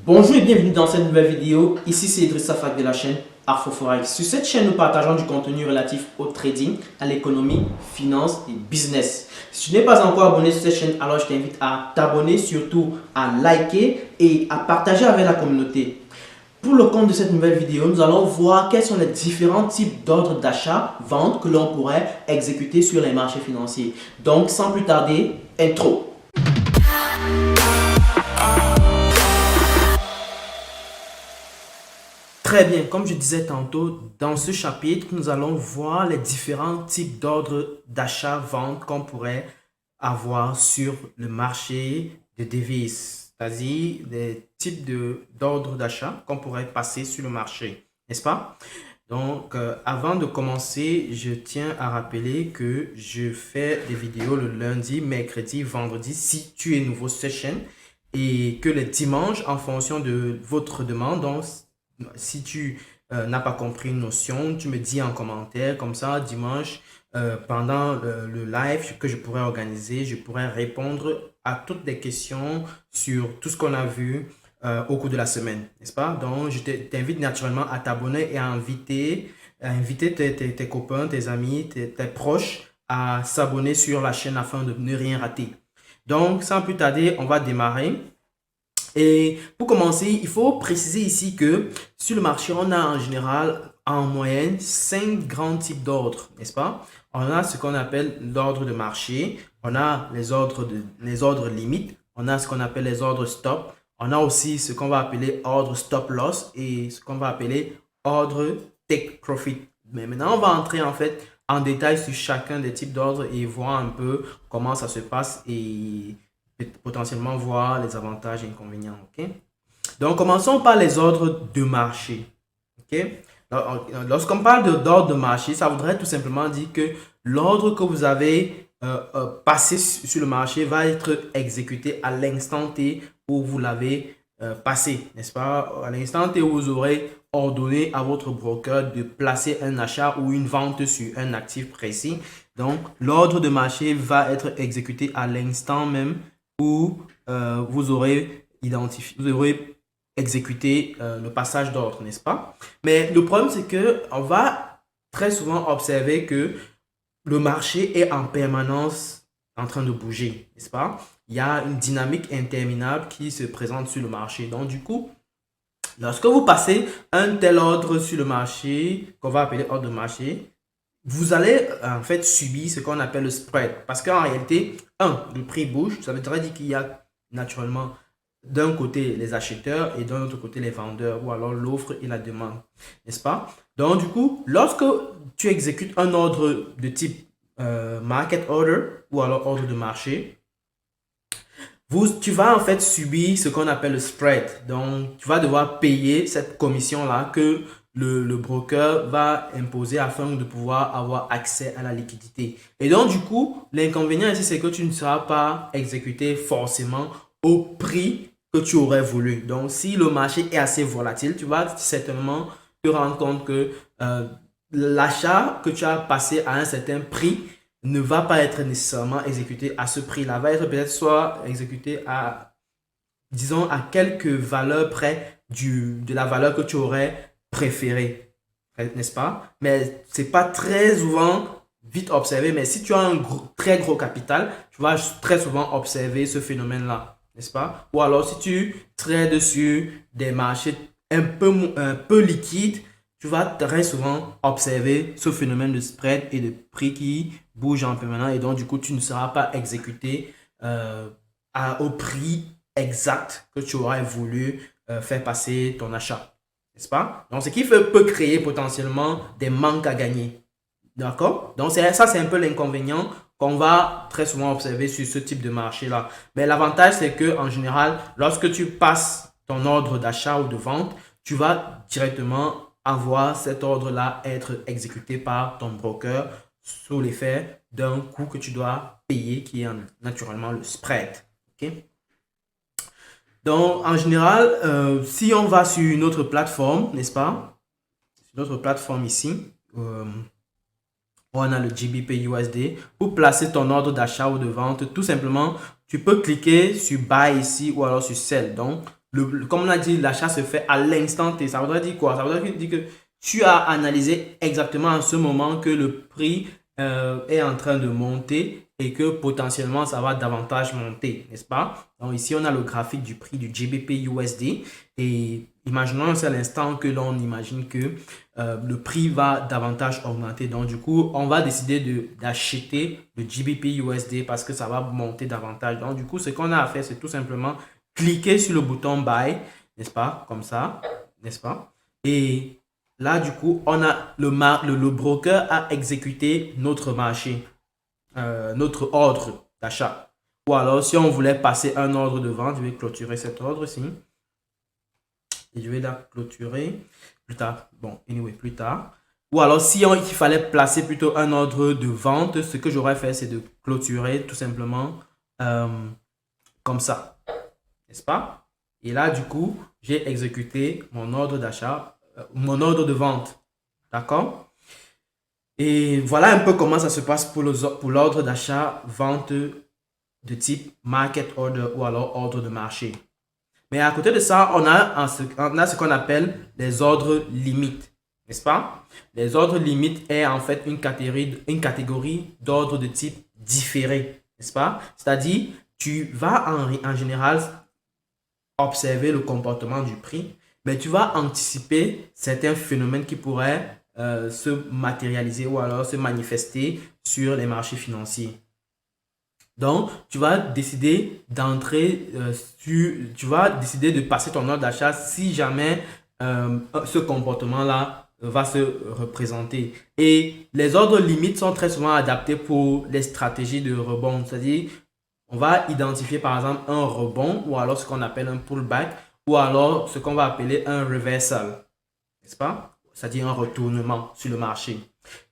Bonjour et bienvenue dans cette nouvelle vidéo. Ici c'est Idrissa Fak de la chaîne Arfoforex. Sur cette chaîne, nous partageons du contenu relatif au trading, à l'économie, finance et business. Si tu n'es pas encore abonné sur cette chaîne, alors je t'invite à t'abonner, surtout à liker et à partager avec la communauté. Pour le compte de cette nouvelle vidéo, nous allons voir quels sont les différents types d'ordres d'achat, vente que l'on pourrait exécuter sur les marchés financiers. Donc sans plus tarder, intro. Très bien, comme je disais tantôt, dans ce chapitre, nous allons voir les différents types d'ordres d'achat-vente qu'on pourrait avoir sur le marché de devises, c'est-à-dire des types d'ordres d'achat qu'on pourrait passer sur le marché, n'est-ce pas? Donc, avant de commencer, je tiens à rappeler que je fais des vidéos le lundi, mercredi, vendredi, si tu es nouveau sur cette chaîne, et que les dimanches, en fonction de votre demande, donc, si tu n'as pas compris une notion, tu me dis en commentaire, comme ça, dimanche, pendant le live que je pourrais organiser, je pourrais répondre à toutes les questions sur tout ce qu'on a vu au cours de la semaine, n'est-ce pas? Donc, je t'invite naturellement à t'abonner et à inviter tes copains, tes amis, tes proches à s'abonner sur la chaîne afin de ne rien rater. Donc, sans plus tarder, on va démarrer. Et pour commencer, il faut préciser ici que sur le marché, on a en général, en moyenne, 5 grands types d'ordres, n'est-ce pas? On a ce qu'on appelle l'ordre de marché, on a les ordres limites, on a ce qu'on appelle les ordres stop, on a aussi ce qu'on va appeler ordre stop loss et ce qu'on va appeler ordre take profit. Mais maintenant, on va entrer en fait en détail sur chacun des types d'ordres et voir un peu comment ça se passe et potentiellement voir les avantages et inconvénients. Ok, donc commençons par les ordres de marché. Ok, lorsqu'on parle d'ordre de marché, ça voudrait tout simplement dire que l'ordre que vous avez passé sur le marché va être exécuté à l'instant T où vous l'avez passé, n'est-ce pas? À l'instant T où vous aurez ordonné à votre broker de placer un achat ou une vente sur un actif précis. Donc, l'ordre de marché va être exécuté à l'instant même où vous aurez exécuté le passage d'ordre, n'est-ce pas? Mais le problème, c'est que on va très souvent observer que le marché est en permanence en train de bouger, n'est-ce pas? Il y a une dynamique interminable qui se présente sur le marché. Donc, du coup, lorsque vous passez un tel ordre sur le marché, qu'on va appeler ordre de marché, vous allez en fait subir ce qu'on appelle le spread. Parce qu'en réalité, le prix bouge. Ça veut dire qu'il y a naturellement d'un côté les acheteurs et d'un autre côté les vendeurs, ou alors l'offre et la demande, n'est-ce pas? Donc du coup, lorsque tu exécutes un ordre de type market order ou alors ordre de marché, tu vas en fait subir ce qu'on appelle le spread. Donc, tu vas devoir payer cette commission-là que le broker va imposer afin de pouvoir avoir accès à la liquidité. Et donc, du coup, l'inconvénient ici, c'est que tu ne seras pas exécuté forcément au prix que tu aurais voulu. Donc, si le marché est assez volatile, tu vas certainement te rendre compte que l'achat que tu as passé à un certain prix ne va pas être nécessairement exécuté à ce prix-là. Va être peut-être soit exécuté à, disons, à quelques valeurs près de la valeur que tu aurais préférée, n'est-ce pas? Mais c'est pas très souvent vite observé. Mais si tu as un très gros capital, tu vas très souvent observer ce phénomène-là, n'est-ce pas? Ou alors si tu trades sur des marchés un peu liquides, tu vas très souvent observer ce phénomène de spread et de prix qui bouge en permanence et donc du coup tu ne seras pas exécuté au prix exact que tu aurais voulu faire passer ton achat, n'est-ce pas? Donc ce qui peut créer potentiellement des manques à gagner, d'accord? Donc ça c'est un peu l'inconvénient qu'on va très souvent observer sur ce type de marché là. Mais l'avantage c'est que en général lorsque tu passes ton ordre d'achat ou de vente, tu vas directement avoir cet ordre-là être exécuté par ton broker sous l'effet d'un coût que tu dois payer qui est naturellement le spread. Okay? Donc, en général, si on va sur une autre plateforme, n'est-ce pas? Sur notre plateforme ici, on a le GBP USD. Pour placer ton ordre d'achat ou de vente, tout simplement, tu peux cliquer sur Buy ici ou alors sur Sell. Donc, comme on a dit, l'achat se fait à l'instant T. Ça voudrait dire quoi? Ça voudrait dire que tu as analysé exactement en ce moment que le prix est en train de monter et que potentiellement ça va davantage monter, n'est-ce pas? Donc ici, on a le graphique du prix du GBP USD et imaginons un seul instant que l'on imagine que le prix va davantage augmenter. Donc du coup, on va décider d'acheter le GBP USD parce que ça va monter davantage. Donc du coup, ce qu'on a à faire, c'est tout simplement cliquer sur le bouton Buy, n'est-ce pas? Comme ça, n'est-ce pas? Et là, du coup, on a le broker a exécuté notre marché, notre ordre d'achat. Ou alors, si on voulait passer un ordre de vente, je vais clôturer cet ordre-ci. Et je vais la clôturer plus tard. Bon, anyway, plus tard. Ou alors, si il fallait placer plutôt un ordre de vente, ce que j'aurais fait, c'est de clôturer tout simplement comme ça. N'est-ce pas? Et là, du coup, j'ai exécuté mon ordre d'achat, mon ordre de vente. D'accord? Et voilà un peu comment ça se passe pour l'ordre d'achat, vente de type market order ou alors ordre de marché. Mais à côté de ça, on a ce qu'on appelle les ordres limites, n'est-ce pas? Les ordres limites est en fait une catégorie d'ordre de type différé, n'est-ce pas? C'est-à-dire, tu vas en général observer le comportement du prix, mais tu vas anticiper certains phénomènes qui pourraient se matérialiser ou alors se manifester sur les marchés financiers. Donc, tu vas décider d'entrer tu vas décider de passer ton ordre d'achat si jamais ce comportement-là va se représenter. Et les ordres limites sont très souvent adaptés pour les stratégies de rebond. C'est-à-dire, on va identifier par exemple un rebond ou alors ce qu'on appelle un pullback ou alors ce qu'on va appeler un reversal. N'est-ce pas? C'est-à-dire un retournement sur le marché.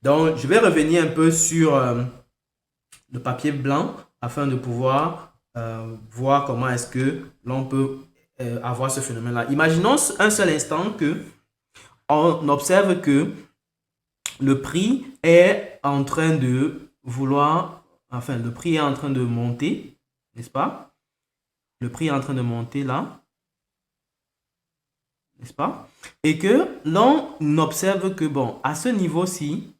Donc, je vais revenir un peu sur le papier blanc afin de pouvoir voir comment est-ce que l'on peut avoir ce phénomène-là. Imaginons un seul instant que on observe que le prix est en train de le prix est en train de monter, n'est-ce pas? Le prix est en train de monter là, n'est-ce pas? Et que l'on observe que, bon, à ce niveau-ci,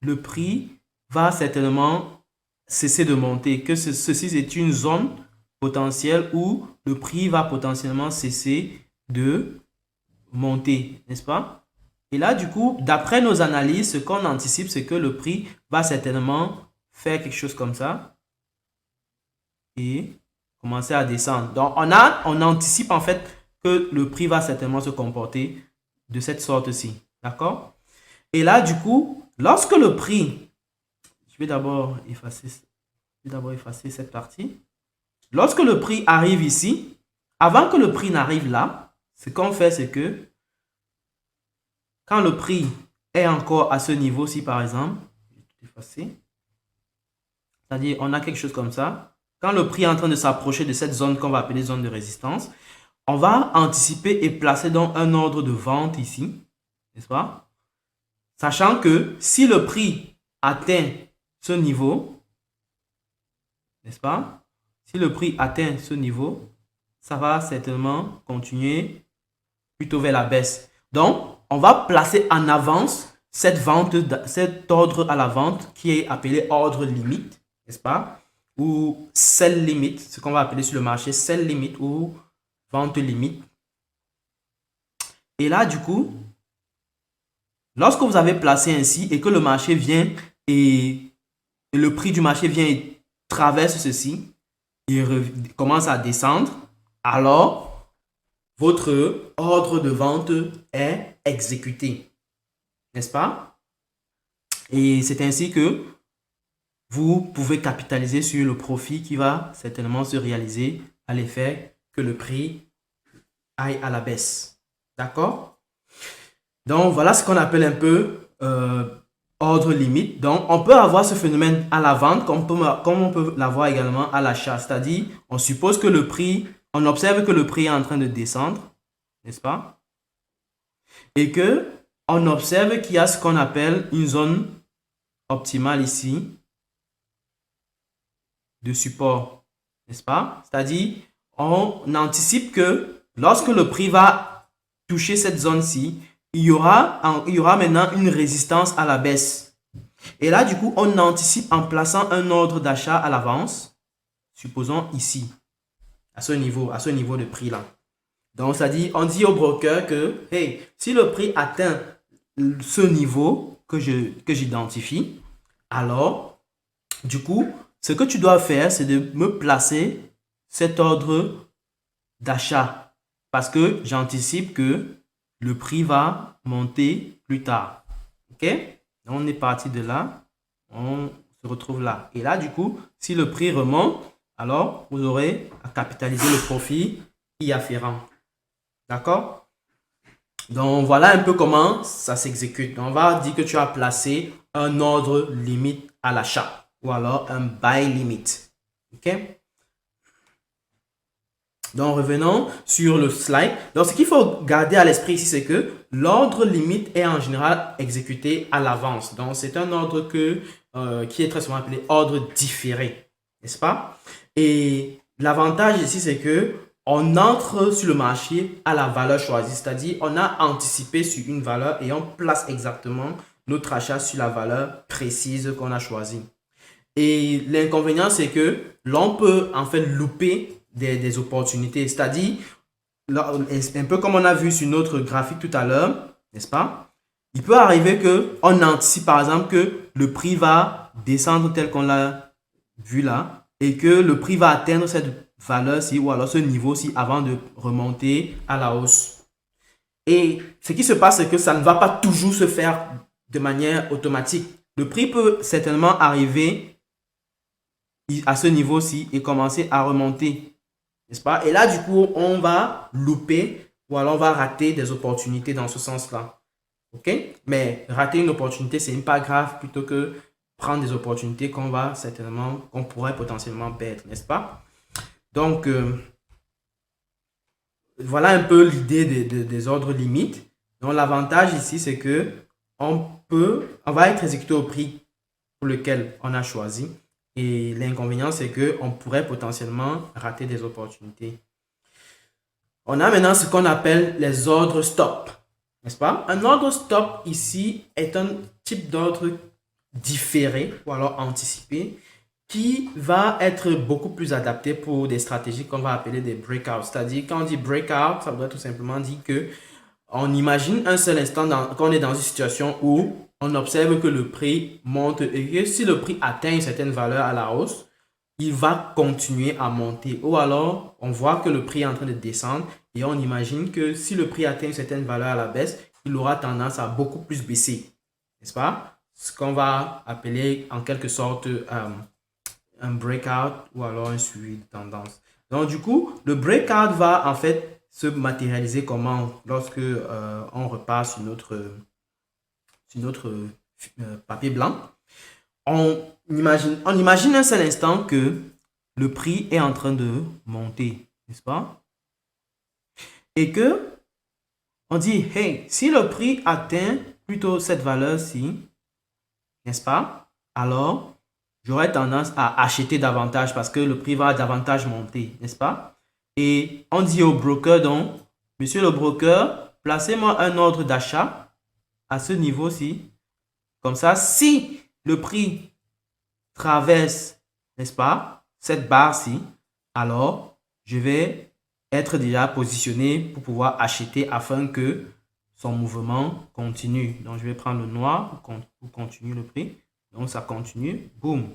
le prix va certainement cesser de monter, que ceci est une zone potentielle où le prix va potentiellement cesser de monter, n'est-ce pas? Et là, du coup, d'après nos analyses, ce qu'on anticipe, c'est que le prix va certainement faire quelque chose comme ça et commencer à descendre. Donc, on anticipe en fait que le prix va certainement se comporter de cette sorte-ci, d'accord? Et là, du coup, lorsque le prix, je vais d'abord effacer cette partie. Lorsque le prix arrive ici, avant que le prix n'arrive là, ce qu'on fait, c'est que quand le prix est encore à ce niveau-ci, par exemple, je vais tout effacer. C'est-à-dire, on a quelque chose comme ça. Quand le prix est en train de s'approcher de cette zone qu'on va appeler zone de résistance, on va anticiper et placer donc un ordre de vente ici, n'est-ce pas? Sachant que si le prix atteint ce niveau, n'est-ce pas? Si le prix atteint ce niveau, ça va certainement continuer plutôt vers la baisse. Donc, on va placer en avance cet ordre à la vente qui est appelé ordre limite, n'est-ce pas? Ou sell limit, ce qu'on va appeler sur le marché sell limit ou vente limite. Et là, du coup, lorsque vous avez placé ainsi et que le marché vient et le prix du marché vient et traverse ceci, il commence à descendre, alors votre ordre de vente est exécuté, n'est-ce pas? Et c'est ainsi que vous pouvez capitaliser sur le profit qui va certainement se réaliser à l'effet que le prix aille à la baisse. D'accord? Donc, voilà ce qu'on appelle un peu ordre limite. Donc, on peut avoir ce phénomène à la vente comme on peut l'avoir également à l'achat. C'est-à-dire, on suppose que le prix, on observe que le prix est en train de descendre, n'est-ce pas? Et que on observe qu'il y a ce qu'on appelle une zone optimale ici de support, n'est-ce pas? C'est-à-dire, on anticipe que lorsque le prix va toucher cette zone-ci, il y aura maintenant une résistance à la baisse. Et là, du coup, on anticipe en plaçant un ordre d'achat à l'avance, supposons ici, à ce niveau de prix-là. Donc, on dit au broker que, hey, si le prix atteint ce niveau que j'identifie, alors, du coup, ce que tu dois faire, c'est de me placer cet ordre d'achat parce que j'anticipe que le prix va monter plus tard. OK? On est parti de là. On se retrouve là. Et là, du coup, si le prix remonte, alors vous aurez à capitaliser le profit y afférent. D'accord? Donc, voilà un peu comment ça s'exécute. On va dire que tu as placé un ordre limite à l'achat ou alors un buy limit. OK? Donc, revenons sur le slide. Donc, ce qu'il faut garder à l'esprit ici, c'est que l'ordre limite est en général exécuté à l'avance. Donc, c'est un ordre qui est très souvent appelé ordre différé, n'est-ce pas? Et l'avantage ici, c'est que on entre sur le marché à la valeur choisie, c'est-à-dire on a anticipé sur une valeur et on place exactement notre achat sur la valeur précise qu'on a choisie. Et l'inconvénient, c'est que l'on peut en fait louper des opportunités. C'est-à-dire, un peu comme on a vu sur notre graphique tout à l'heure, n'est-ce pas? Il peut arriver qu'on anticipe par exemple que le prix va descendre tel qu'on l'a vu là et que le prix va atteindre cette valeur-ci ou alors ce niveau-ci avant de remonter à la hausse. Et ce qui se passe, c'est que ça ne va pas toujours se faire de manière automatique. Le prix peut certainement arriver à ce niveau-ci et commencer à remonter. N'est-ce pas? Et là, du coup, on va louper ou alors on va rater des opportunités dans ce sens-là. OK? Mais rater une opportunité, c'est pas grave plutôt que prendre des opportunités qu'on pourrait potentiellement perdre, n'est-ce pas? Donc, voilà un peu l'idée des ordres limites. Donc, l'avantage ici, c'est que on va être exécuté au prix pour lequel on a choisi. Et l'inconvénient, c'est qu'on pourrait potentiellement rater des opportunités. On a maintenant ce qu'on appelle les ordres stop. N'est-ce pas? Un ordre stop ici est un type d'ordre différé ou alors anticipé qui va être beaucoup plus adapté pour des stratégies qu'on va appeler des breakouts. C'est-à-dire, quand on dit breakout, ça veut tout simplement dire que on imagine un seul instant qu'on est dans une situation où on observe que le prix monte et que si le prix atteint une certaine valeur à la hausse, il va continuer à monter. Ou alors, on voit que le prix est en train de descendre et on imagine que si le prix atteint une certaine valeur à la baisse, il aura tendance à beaucoup plus baisser. N'est-ce pas? Ce qu'on va appeler en quelque sorte un breakout ou alors un suivi de tendance. Donc, du coup, le breakout va en fait se matérialiser comment lorsque on repart sur notre papier blanc. On imagine un seul instant que le prix est en train de monter, n'est-ce pas? Et que on dit, hey, si le prix atteint plutôt cette valeur-ci, n'est-ce pas? Alors, j'aurais tendance à acheter davantage parce que le prix va davantage monter, n'est-ce pas? Et on dit au broker, donc, monsieur le broker, placez-moi un ordre d'achat à ce niveau-ci. Comme ça, si le prix traverse, n'est-ce pas, cette barre-ci, alors je vais être déjà positionné pour pouvoir acheter afin que son mouvement continue. Donc, je vais prendre le noir pour continuer le prix. Donc, ça continue, boum,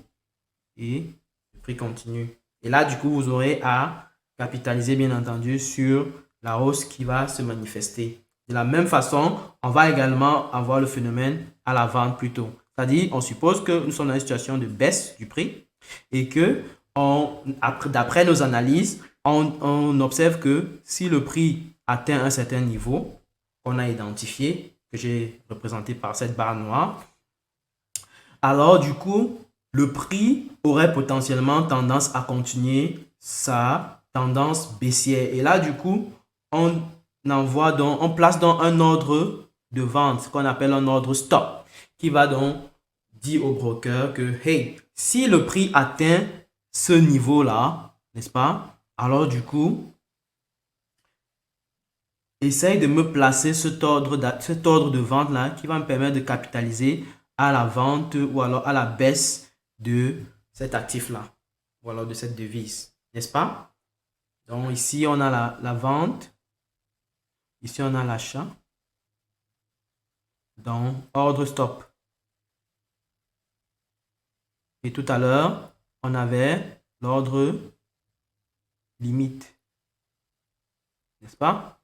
et le prix continue. Et là, du coup, vous aurez à capitaliser, bien entendu, sur la hausse qui va se manifester. De la même façon, on va également avoir le phénomène à la vente plutôt. C'est-à-dire, on suppose que nous sommes dans une situation de baisse du prix et que, d'après nos analyses, on observe que si le prix atteint un certain niveau qu'on a identifié, que j'ai représenté par cette barre noire, alors du coup, le prix aurait potentiellement tendance à continuer sa tendance baissière. Et là, du coup, on place donc un ordre de vente, ce qu'on appelle un ordre stop, qui va donc dire au broker que, hey, si le prix atteint ce niveau-là, n'est-ce pas, alors du coup, essaye de me placer cet ordre de vente là qui va me permettre de capitaliser à la vente ou alors à la baisse de cet actif là ou alors de cette devise, n'est-ce pas? Donc ici on a la vente, ici on a l'achat, donc ordre stop. Et tout à l'heure, on avait l'ordre limite, n'est-ce pas?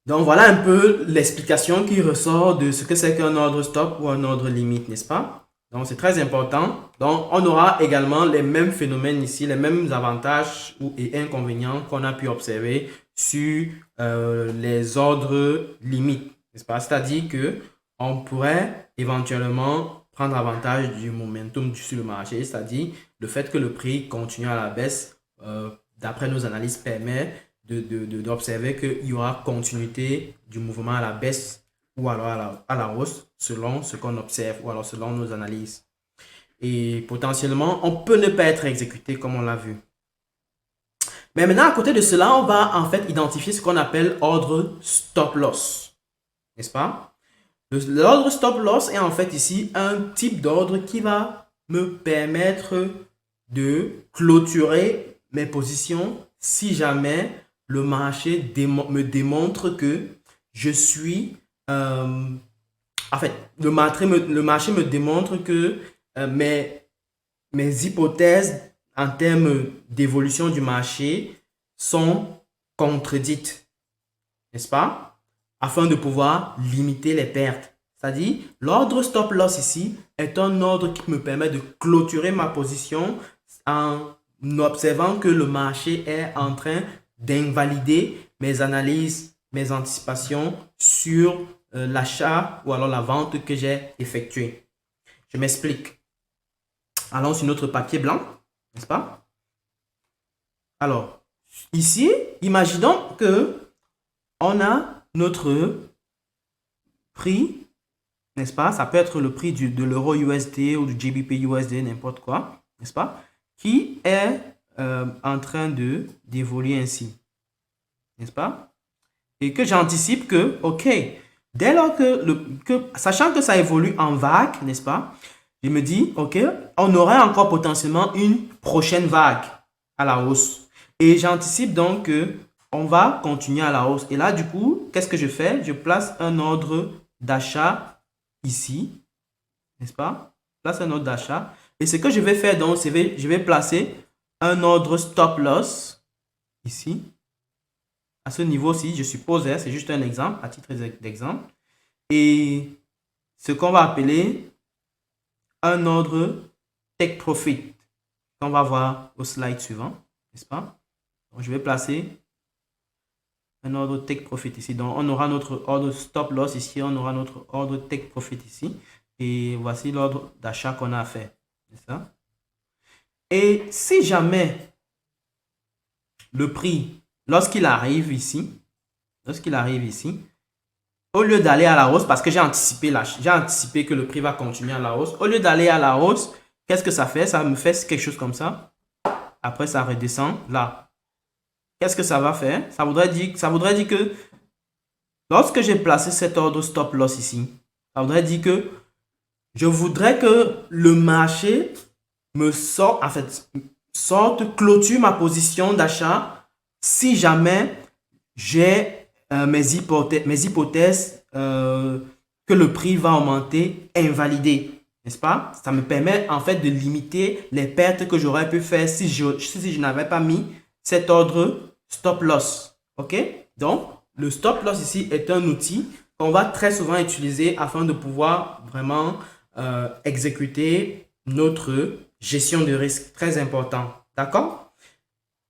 Donc voilà un peu l'explication qui ressort de ce que c'est qu'un ordre stop ou un ordre limite, n'est-ce pas? Donc c'est très important. Donc on aura également les mêmes phénomènes ici, les mêmes avantages et inconvénients qu'on a pu observer sur les ordres limites, n'est-ce pas? C'est-à-dire que on pourrait éventuellement prendre avantage du momentum sur le marché, c'est-à-dire le fait que le prix continue à la baisse, d'après nos analyses, permet d'observer qu'il y aura continuité du mouvement à la baisse ou alors à la hausse selon ce qu'on observe ou alors selon nos analyses. Et potentiellement, on peut ne pas être exécuté comme on l'a vu. Mais maintenant, à côté de cela, on va en fait identifier ce qu'on appelle ordre stop loss. N'est-ce pas? L'ordre stop loss est en fait ici un type d'ordre qui va me permettre de clôturer mes positions si jamais le marché me démontre que je suis... en fait, le marché me démontre que mes hypothèses en termes d'évolution du marché sont contredites, n'est-ce pas? Afin de pouvoir limiter les pertes. C'est-à-dire, l'ordre stop loss ici est un ordre qui me permet de clôturer ma position en observant que le marché est en train d'invalider mes analyses, mes anticipations sur l'achat ou alors la vente que j'ai effectuée. Je m'explique. Allons sur notre papier blanc, n'est-ce pas? Alors, ici, imaginons que on a notre prix, n'est-ce pas? Ça peut être le prix de l'euro USD ou du GBP USD, n'importe quoi, n'est-ce pas? Qui est en train d'évoluer ainsi, n'est-ce pas? Et que j'anticipe que, ok, dès lors sachant que ça évolue en vague, n'est-ce pas? Je me dis, ok, on aurait encore potentiellement une prochaine vague à la hausse. Et j'anticipe donc que on va continuer à la hausse. Et là, du coup, qu'est-ce que je fais? Je place un ordre d'achat ici, n'est-ce pas? Je place un ordre d'achat. Et ce que je vais faire, donc, c'est que je vais placer un ordre stop loss ici. À ce niveau-ci, je suppose, c'est juste un exemple, à titre d'exemple. Et ce qu'on va appeler un ordre take profit, qu'on va voir au slide suivant, n'est-ce pas? Donc, je vais placer un ordre take profit ici. Donc, on aura notre ordre stop loss ici, on aura notre ordre take profit ici. Et voici l'ordre d'achat qu'on a fait. C'est ça? Et si jamais le prix, lorsqu'il arrive ici, au lieu d'aller à la hausse, parce que j'ai anticipé que le prix va continuer à la hausse, au lieu d'aller à la hausse, qu'est-ce que ça fait? Ça me fait quelque chose comme ça. Après, ça redescend là. Qu'est-ce que ça va faire? Ça voudrait dire que lorsque j'ai placé cet ordre stop loss ici, ça voudrait dire que je voudrais que le marché me sorte, en fait, clôture ma position d'achat si jamais j'ai mes hypothèses que le prix va augmenter invalidées, n'est-ce pas? Ça me permet en fait de limiter les pertes que j'aurais pu faire si je n'avais pas mis cet ordre stop loss. OK? Donc, le stop loss ici est un outil qu'on va très souvent utiliser afin de pouvoir vraiment exécuter notre gestion de risque. Très important. D'accord?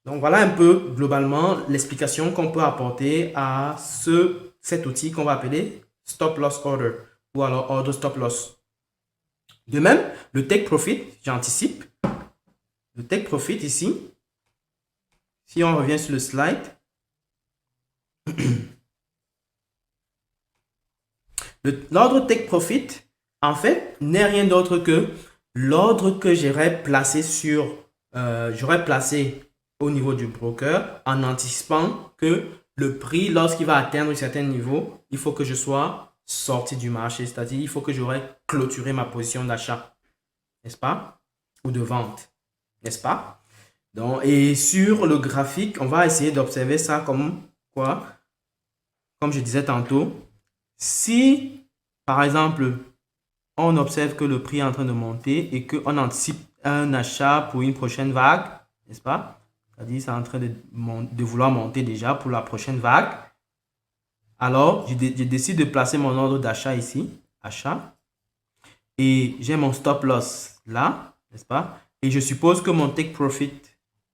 Donc, voilà un peu globalement l'explication qu'on peut apporter à cet outil qu'on va appeler stop loss order ou alors order stop loss. De même, le take profit, j'anticipe. Le take profit ici, si on revient sur le slide, l'ordre take profit, en fait, n'est rien d'autre que l'ordre que j'aurais placé sur j'aurais placé au niveau du broker en anticipant que le prix, lorsqu'il va atteindre un certain niveau, il faut que je sois sorti du marché, c'est-à-dire il faut que j'aurais clôturé ma position d'achat, n'est-ce pas? Ou de vente, n'est-ce pas? Donc, et sur le graphique, on va essayer d'observer ça comme quoi? Comme je disais tantôt, si par exemple, on observe que le prix est en train de monter et qu'on anticipe un achat pour une prochaine vague, n'est-ce pas? C'est-à-dire c'est en train de vouloir monter déjà pour la prochaine vague. Alors, je décide de placer mon ordre d'achat ici, achat, et j'ai mon stop loss là, n'est-ce pas? Et je suppose que mon take profit,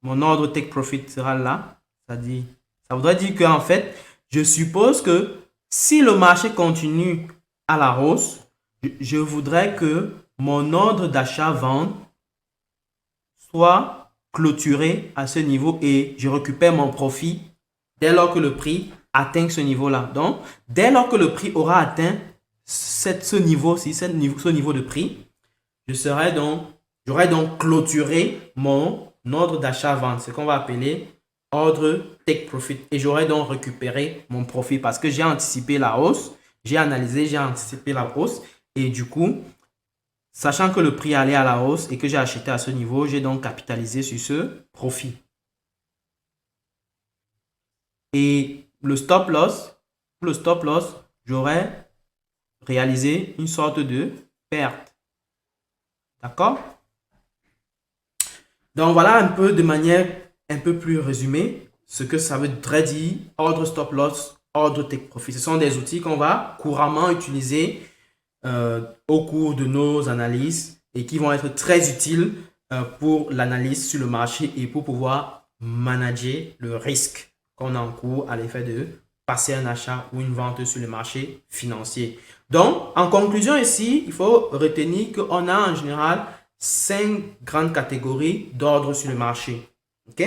mon ordre take profit sera là. C'est-à-dire, ça voudrait dire qu'en fait, je suppose que si le marché continue à la hausse, je voudrais que mon ordre d'achat-vente soit clôturé à ce niveau et je récupère mon profit dès lors que le prix atteint ce niveau-là. Donc, dès lors que le prix aura atteint ce niveau-ci, ce niveau de prix, j'aurai donc clôturé mon ordre d'achat-vente, ce qu'on va appeler ordre take profit. Et j'aurai donc récupéré mon profit parce que j'ai anticipé la hausse, j'ai analysé, j'ai anticipé la hausse. Et du coup, sachant que le prix allait à la hausse et que j'ai acheté à ce niveau, j'ai donc capitalisé sur ce profit. Et le stop loss, pour le stop loss, j'aurais réalisé une sorte de perte. D'accord? Donc voilà un peu de manière un peu plus résumée ce que ça voudrait dire ordre stop loss, ordre take profit. Ce sont des outils qu'on va couramment utiliser au cours de nos analyses et qui vont être très utiles pour l'analyse sur le marché et pour pouvoir manager le risque qu'on encourt à l'effet de passer un achat ou une vente sur le marché financier. Donc, en conclusion ici, il faut retenir qu'on a en général 5 grandes catégories d'ordre sur le marché. OK?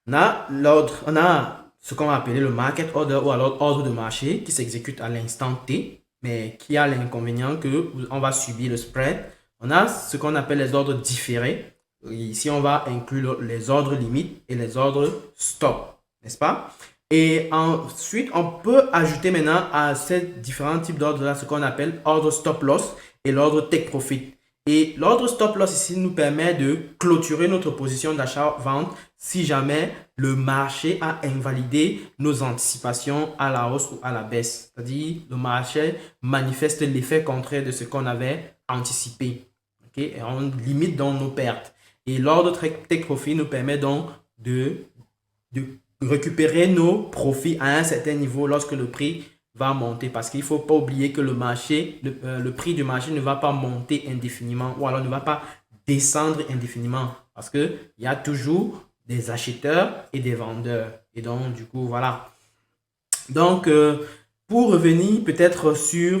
On a ce qu'on va appeler le market order ou alors ordre de marché qui s'exécute à l'instant T, mais qui a l'inconvénient qu'on va subir le spread. On a ce qu'on appelle les ordres différés. Ici, on va inclure les ordres limites et les ordres stop, n'est-ce pas? Et ensuite, on peut ajouter maintenant à ces différents types d'ordres-là ce qu'on appelle ordre stop loss et l'ordre take profit. Et l'ordre stop loss ici nous permet de clôturer notre position d'achat-vente si jamais le marché a invalidé nos anticipations à la hausse ou à la baisse. C'est-à-dire le marché manifeste l'effet contraire de ce qu'on avait anticipé. Okay? Et on limite donc nos pertes. Et l'ordre take profit nous permet donc de récupérer nos profits à un certain niveau lorsque le prix va monter, parce qu'il ne faut pas oublier que le marché, le prix du marché ne va pas monter indéfiniment ou alors ne va pas descendre indéfiniment parce qu'il y a toujours des acheteurs et des vendeurs. Et donc, du coup, voilà. Donc, pour revenir peut-être sur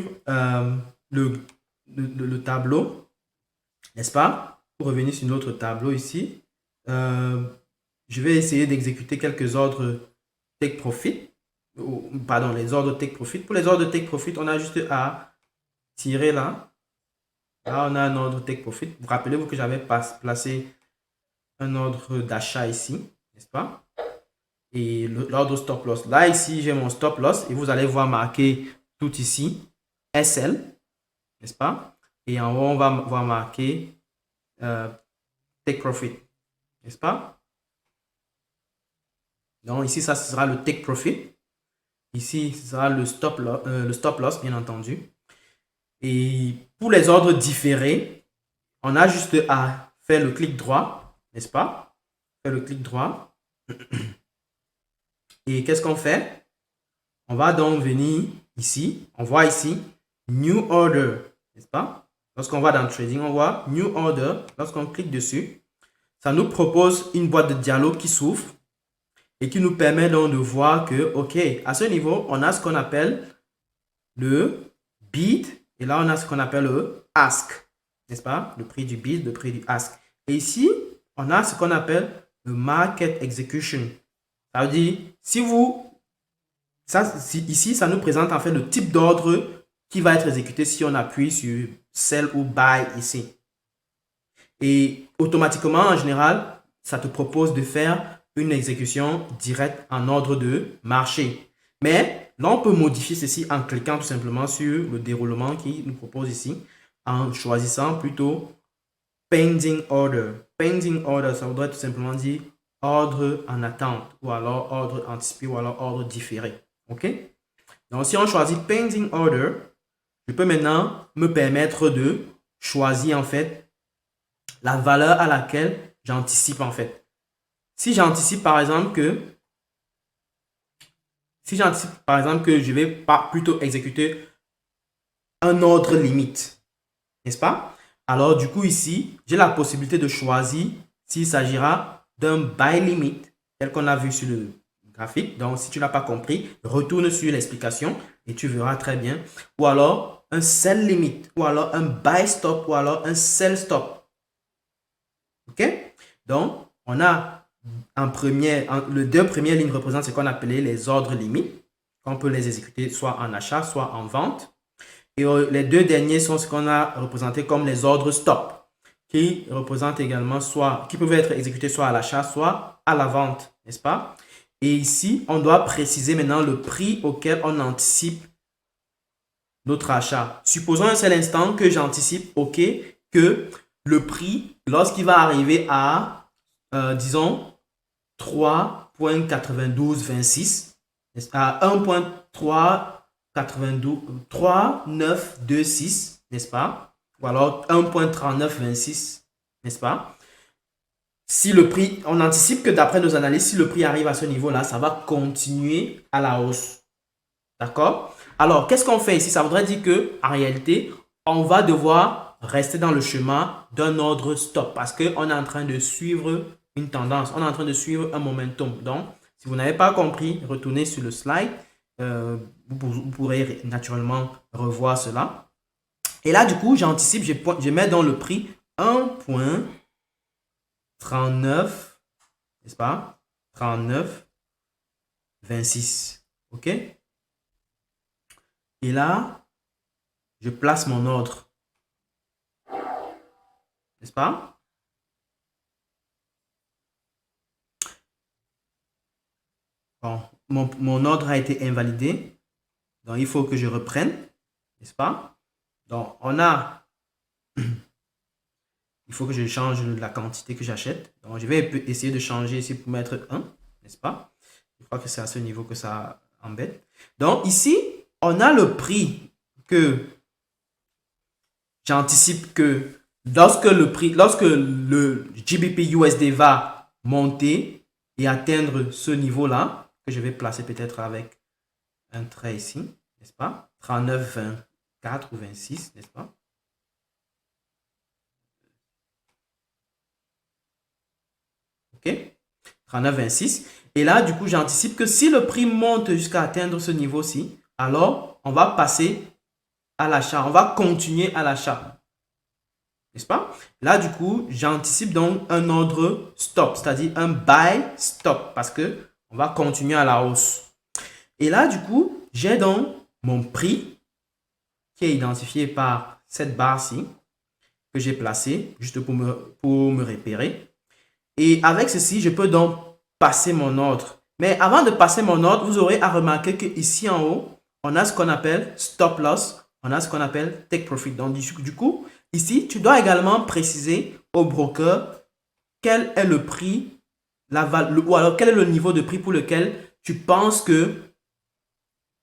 le tableau, n'est-ce pas? Pour revenir sur notre tableau ici, je vais essayer d'exécuter quelques ordres take profit. Pardon, les ordres take profit. Pour les ordres take profit, on a juste à tirer là. Là, on a un ordre take profit. Vous rappelez-vous que j'avais placé un ordre d'achat ici, n'est-ce pas? Et l'ordre stop loss. Là, ici, j'ai mon stop loss et vous allez voir marqué tout ici, SL, n'est-ce pas? Et en haut, on va voir marqué take profit, n'est-ce pas? Donc ici, ça sera le take profit. Ici, ce sera le stop loss, bien entendu. Et pour les ordres différés, on a juste à faire le clic droit, n'est-ce pas? Faire le clic droit. Et qu'est-ce qu'on fait? On va donc venir ici. On voit ici New Order, n'est-ce pas? Lorsqu'on va dans Trading, on voit New Order. Lorsqu'on clique dessus, ça nous propose une boîte de dialogue qui s'ouvre et qui nous permet donc de voir que, OK, à ce niveau, on a ce qu'on appelle le bid et là, on a ce qu'on appelle le ask, n'est-ce pas? Le prix du bid, le prix du ask. Et ici, on a ce qu'on appelle le market execution. Ça veut dire, ici, ça nous présente en fait le type d'ordre qui va être exécuté si on appuie sur sell ou buy ici. Et automatiquement, en général, ça te propose de faire une exécution directe en ordre de marché. Mais là, on peut modifier ceci en cliquant tout simplement sur le déroulement qui nous propose ici, en choisissant plutôt pending order. Pending order, ça voudrait tout simplement dire ordre en attente, ou alors ordre anticipé, ou alors ordre différé. OK? Donc, si on choisit pending order, je peux maintenant me permettre de choisir en fait la valeur à laquelle j'anticipe en fait. Si j'anticipe par exemple que je vais pas plutôt exécuter un ordre limite, n'est-ce pas? Alors du coup ici, j'ai la possibilité de choisir s'il s'agira d'un buy limit, tel qu'on a vu sur le graphique. Donc si tu n'as pas compris, retourne sur l'explication et tu verras très bien. Ou alors un sell limit, ou alors un buy stop, ou alors un sell stop. OK? Donc on a les deux premières lignes représentent ce qu'on appelait les ordres limites. On peut les exécuter soit en achat, soit en vente. Et les deux derniers sont ce qu'on a représenté comme les ordres stop, qui représentent également qui peuvent être exécutés soit à l'achat, soit à la vente, n'est-ce pas? Et ici, on doit préciser maintenant le prix auquel on anticipe notre achat. Supposons un seul instant que j'anticipe, OK, que le prix, lorsqu'il va arriver à, disons, 3.9226, à 1.3926, n'est-ce pas? Ou alors 1.3926, n'est-ce pas? Si le prix, on anticipe que d'après nos analyses, si le prix arrive à ce niveau-là, ça va continuer à la hausse. D'accord? Alors, qu'est-ce qu'on fait ici? Ça voudrait dire que en réalité, on va devoir rester dans le chemin d'un ordre stop parce qu'on est en train de suivre une tendance. On est en train de suivre un momentum. Donc, si vous n'avez pas compris, retournez sur le slide. Vous pourrez naturellement revoir cela. Et là, du coup, j'anticipe, je mets dans le prix 1.39, n'est-ce pas? 39,26. OK? Et là, je place mon ordre. N'est-ce pas? Bon, mon ordre a été invalidé. Donc, il faut que je reprenne. N'est-ce pas? Donc, il faut que je change la quantité que j'achète. Donc, je vais essayer de changer ici pour mettre 1. N'est-ce pas? Je crois que c'est à ce niveau que ça embête. Donc, ici, on a le prix que j'anticipe que lorsque le GBP USD va monter et atteindre ce niveau-là, que je vais placer peut-être avec un trait ici, n'est-ce pas? 39,24 ou 26, n'est-ce pas? OK? 39,26. Et là, du coup, j'anticipe que si le prix monte jusqu'à atteindre ce niveau-ci, alors on va passer à l'achat. On va continuer à l'achat. N'est-ce pas? Là, du coup, j'anticipe donc un ordre stop, c'est-à-dire un buy stop, parce que on va continuer à la hausse. Et là, du coup, j'ai donc mon prix qui est identifié par cette barre-ci que j'ai placée juste pour me repérer. Et avec ceci, je peux donc passer mon ordre. Mais avant de passer mon ordre, vous aurez à remarquer qu'ici en haut, on a ce qu'on appelle stop loss, on a ce qu'on appelle take profit. Donc, du coup, ici, tu dois également préciser au broker quel est le prix, ou alors quel est le niveau de prix pour lequel tu penses que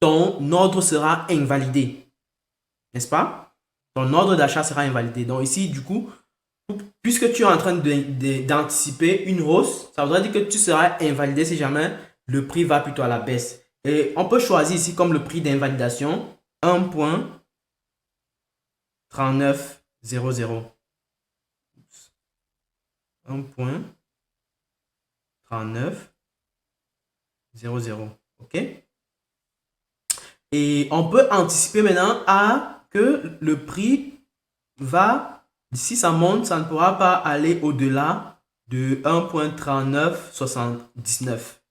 ton ordre sera invalidé. N'est-ce pas? Ton ordre d'achat sera invalidé. Donc ici, du coup, puisque tu es en train d'anticiper une hausse, ça voudrait dire que tu seras invalidé si jamais le prix va plutôt à la baisse. Et on peut choisir ici comme le prix d'invalidation 1.3900. 1.3900. OK? Et on peut anticiper maintenant à que le prix va, si ça monte, ça ne pourra pas aller au-delà de 1.3979.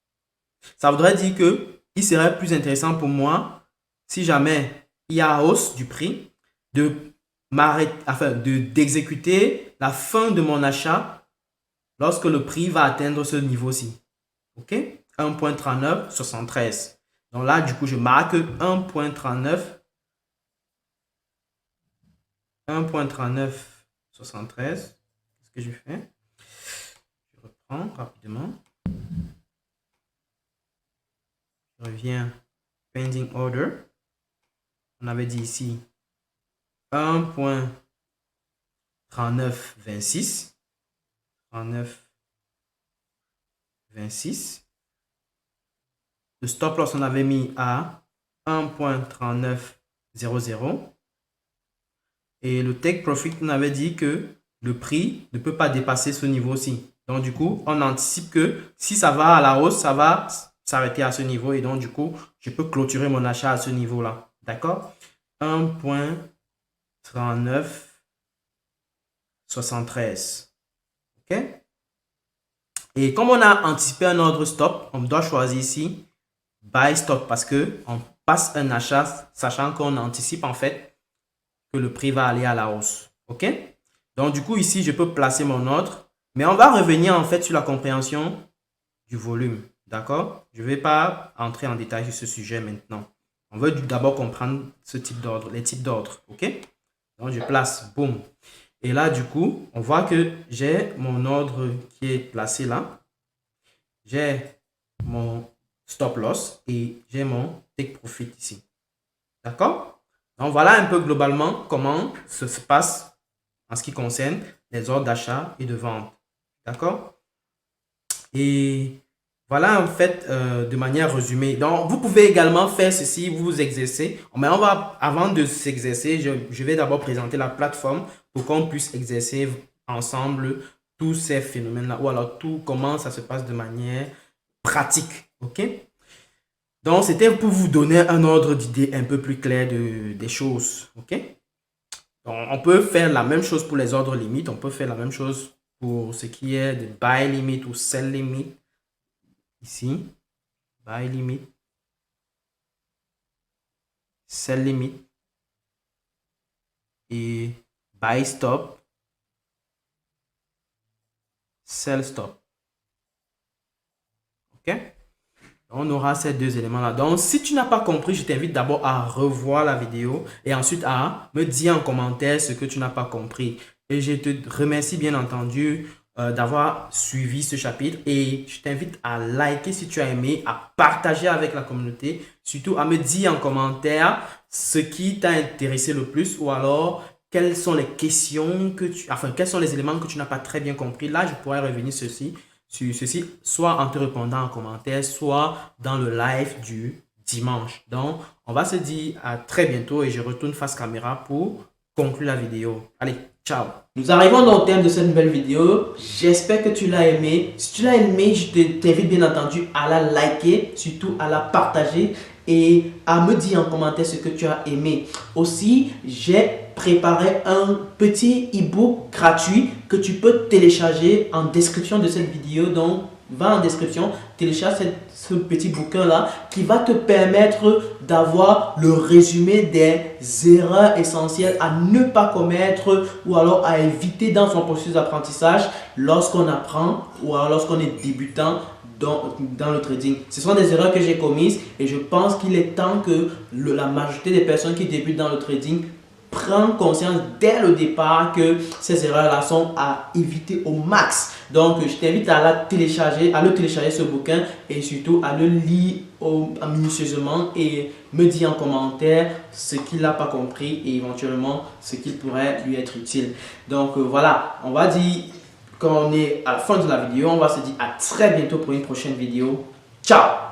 Ça voudrait dire que il serait plus intéressant pour moi, si jamais il y a hausse du prix, d'exécuter la fin de mon achat lorsque le prix va atteindre ce niveau-ci. OK? 1.3973. Donc là, du coup, je marque 1.39. 1.3973. Qu'est-ce que je fais? Je reprends rapidement. Je reviens. Pending order. On avait dit ici 1.3926. 3926. Le stop loss, on avait mis à 1.3900. Et le take profit, on avait dit que le prix ne peut pas dépasser ce niveau-ci. Donc, du coup, on anticipe que si ça va à la hausse, ça va s'arrêter à ce niveau. Et donc, du coup, je peux clôturer mon achat à ce niveau-là. D'accord? 1.3973. OK? Et comme on a anticipé un ordre stop, on doit choisir ici buy stop parce que on passe un achat sachant qu'on anticipe en fait que le prix va aller à la hausse. OK? Donc, du coup, ici, je peux placer mon ordre. Mais on va revenir en fait sur la compréhension du volume. D'accord? Je ne vais pas entrer en détail sur ce sujet maintenant. On veut d'abord comprendre ce type d'ordre, les types d'ordres. OK? Donc, je place, boum. Et là, du coup, on voit que j'ai mon ordre qui est placé là. J'ai mon stop loss et j'ai mon take profit ici. D'accord? Donc, voilà un peu globalement comment ça se passe en ce qui concerne les ordres d'achat et de vente. D'accord? Et voilà en fait de manière résumée. Donc, vous pouvez également faire ceci, vous exercer. Mais on va, avant de s'exercer, je vais d'abord présenter la plateforme pour qu'on puisse exercer ensemble tous ces phénomènes-là ou alors tout comment ça se passe de manière pratique. OK? Donc, c'était pour vous donner un ordre d'idée un peu plus clair des choses. OK? Donc, on peut faire la même chose pour les ordres limites. On peut faire la même chose pour ce qui est de buy limit ou sell limit. Ici, buy limit, sell limit et buy stop, sell stop. OK? On aura ces deux éléments-là. Donc, si tu n'as pas compris, je t'invite d'abord à revoir la vidéo et ensuite à me dire en commentaire ce que tu n'as pas compris. Et je te remercie bien entendu d'avoir suivi ce chapitre et je t'invite à liker si tu as aimé, à partager avec la communauté, surtout à me dire en commentaire ce qui t'a intéressé le plus ou alors quelles sont les questions quels sont les éléments que tu n'as pas très bien compris. Là, je pourrais revenir sur ceci, soit en te répondant en commentaire, soit dans le live du dimanche. Donc, on va se dire à très bientôt et je retourne face caméra pour conclure la vidéo. Allez, ciao! Nous arrivons au terme de cette nouvelle vidéo. J'espère que tu l'as aimé. Si tu l'as aimé, je t'invite bien entendu à la liker, surtout à la partager et à me dire en commentaire ce que tu as aimé. Aussi, j'ai préparé un petit e-book gratuit que tu peux télécharger en description de cette vidéo. Donc, va en description, télécharge ce petit bouquin là qui va te permettre d'avoir le résumé des erreurs essentielles à ne pas commettre ou alors à éviter dans son processus d'apprentissage lorsqu'on apprend ou alors lorsqu'on est débutant dans le trading. Ce sont des erreurs que j'ai commises et je pense qu'il est temps que la majorité des personnes qui débutent dans le trading prennent conscience dès le départ que ces erreurs-là sont à éviter au max. Donc, je t'invite à le télécharger ce bouquin et surtout à le lire minutieusement et me dire en commentaire ce qu'il n'a pas compris et éventuellement ce qui pourrait lui être utile. Donc, voilà, on va dire qu'on est à la fin de la vidéo. On va se dire à très bientôt pour une prochaine vidéo. Ciao!